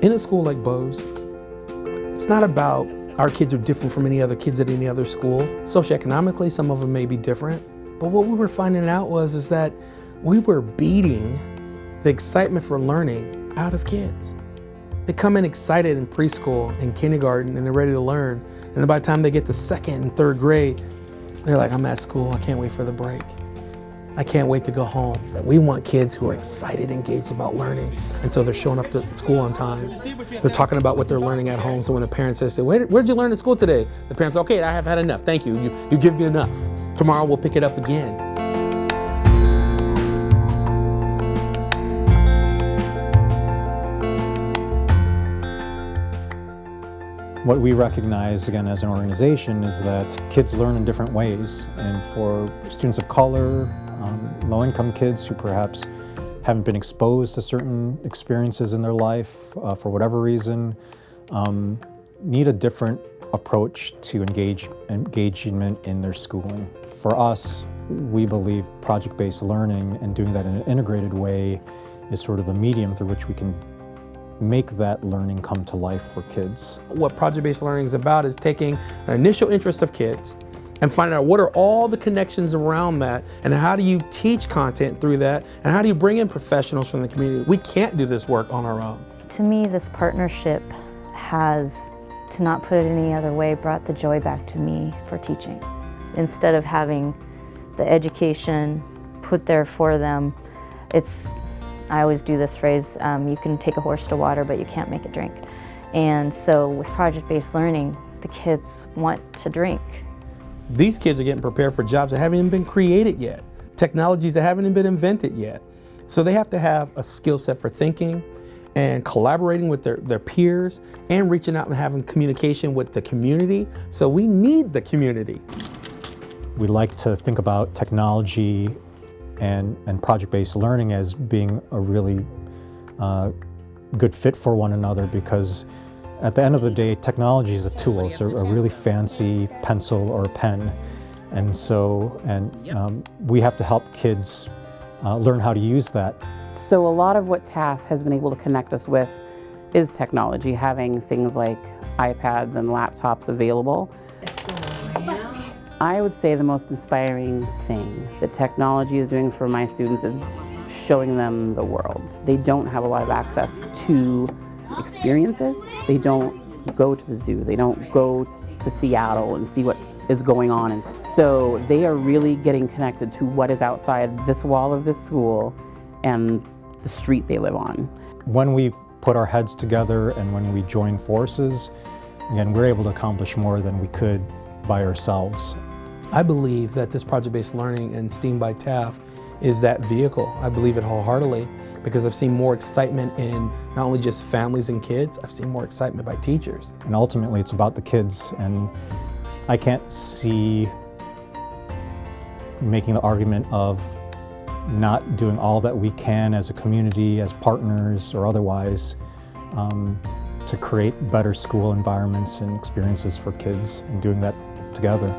In a school like Boze, it's not about our kids are different from any other kids at any other school. Socioeconomically, some of them may be different. But what we were finding out is that we were beating the excitement for learning out of kids. They come in excited in preschool and kindergarten and they're ready to learn. And then by the time they get to second and third grade, they're like, I'm at school, I can't wait for the break. I can't wait to go home. We want kids who are excited, engaged about learning, and so they're showing up to school on time. They're talking about what they're learning at home, so when the parents say, where'd you learn at school today? The parents say, okay, I have had enough, thank you. You give me enough. Tomorrow we'll pick it up again. What we recognize, again, as an organization is that kids learn in different ways, and for students of color, low-income kids who perhaps haven't been exposed to certain experiences in their life for whatever reason, need a different approach to engagement in their schooling. For us, we believe project-based learning and doing that in an integrated way is sort of the medium through which we can make that learning come to life for kids. What project-based learning is about is taking an initial interest of kids and finding out what are all the connections around that, and how do you teach content through that, and how do you bring in professionals from the community. We can't do this work on our own. To me, this partnership has, to not put it any other way, brought the joy back to me for teaching. Instead of having the education put there for them, I always do this phrase, you can take a horse to water, but you can't make it drink. And so with project-based learning, the kids want to drink. These kids are getting prepared for jobs that haven't even been created yet, technologies that haven't even been invented yet. So they have to have a skill set for thinking and collaborating with their peers and reaching out and having communication with the community. So we need the community. We like to think about technology and project-based learning as being a really good fit for one another, because at the end of the day, technology is a tool. It's a really fancy pencil or pen. And so, we have to help kids learn how to use that. So a lot of what TAF has been able to connect us with is technology, having things like iPads and laptops available. I would say the most inspiring thing that technology is doing for my students is showing them the world. They don't have a lot of access to experiences. They don't go to the zoo. They don't go to Seattle and see what is going on. And so they are really getting connected to what is outside this wall of this school and the street they live on. When we put our heads together and when we join forces, again, we're able to accomplish more than we could by ourselves. I believe that this project-based learning and STEAM by TAF is that vehicle. I believe it wholeheartedly, because I've seen more excitement in not only just families and kids, I've seen more excitement by teachers. And ultimately it's about the kids, and I can't see making the argument of not doing all that we can as a community, as partners or otherwise, to create better school environments and experiences for kids, and doing that together.